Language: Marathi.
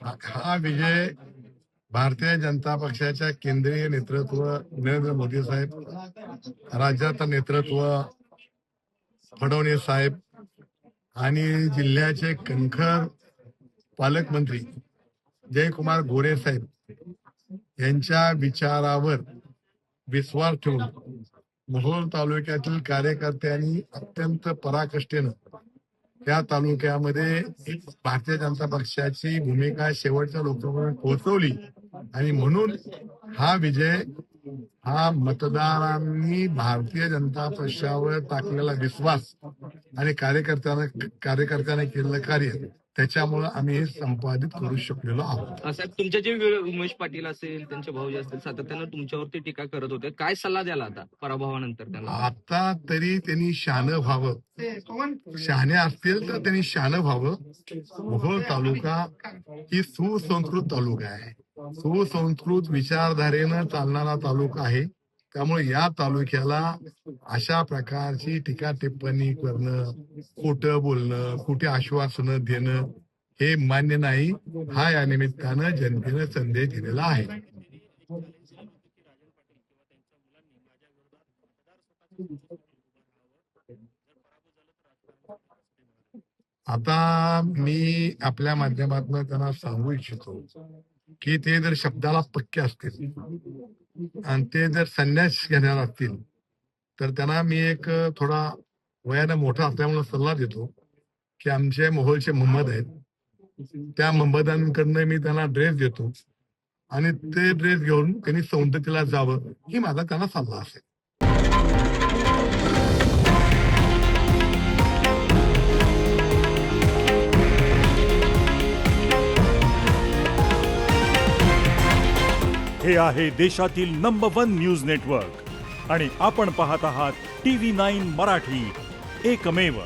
हा विजय भारतीय जनता पक्षाच्या केंद्रीय नेतृत्व नरेंद्र मोदी साहेब, राज्याचं नेतृत्व फडणवीस साहेब आणि जिल्ह्याचे कणखर पालकमंत्री जयकुमार गोरे साहेब यांच्या विचारावर विश्वास ठेवून मोहोळ तालुक्यातील कार्यकर्त्यांनी अत्यंत पराकाष्ठेनं त्या तालुक्यामध्ये भारतीय जनता पक्षाची भूमिका शेवटच्या लोकसभेत पोहोचवली आणि म्हणून हा विजय हा मतदारांनी भारतीय जनता पक्षावर टाकलेला विश्वास आणि कार्यकर्त्यांना केलेलं कार्य त्याच्यामुळे आम्ही हे संपादित करू शकलेलो आहोत. साहेब, तुमचे जे उमेश पाटील असेल, त्यांचे भाऊ असतील, सातत्यानं तुमच्यावरती टीका करत होते. काय सल्ला द्याला आता पराभवानंतर त्यांना? आता तरी त्यांनी शहाणं व्हावं, शहाणे असतील तर त्यांनी शहाणं व्हावं. मोहोळ तालुका ही सुसंस्कृत तालुका आहे, सुसंस्कृत विचारधारेनं चालणारा तालुका आहे. त्यामुळे या तालुक्याला अशा प्रकारची टीका टिप्पणी करणं, खोटं बोलणं, खोटी आश्वासनं देणं हे मान्य नाही. हा या निमित्तानं जनतेनं संदेश दिलेला आहे. आता मी आपल्या माध्यमातून त्यांना सांगू इच्छितो की ते जर शब्दाला पक्के असतील आणि ते जर संन्यास घेणार असतील तर त्यांना मी एक थोडा वयानं मोठा असल्यामुळे सल्ला देतो की आमचे मोहोळचे मोहम्मद आहेत, त्या मोहम्मदांकडनं मी त्यांना ड्रेस देतो आणि ते ड्रेस घेऊन त्यांनी सौंदर्याला जावं, ही माझा त्यांना सल्ला असेल. हे आहे देशातील नंबर 1 न्यूज नेटवर्क आणि आपण पाहत आहात TV9 मराठी, एकमेव.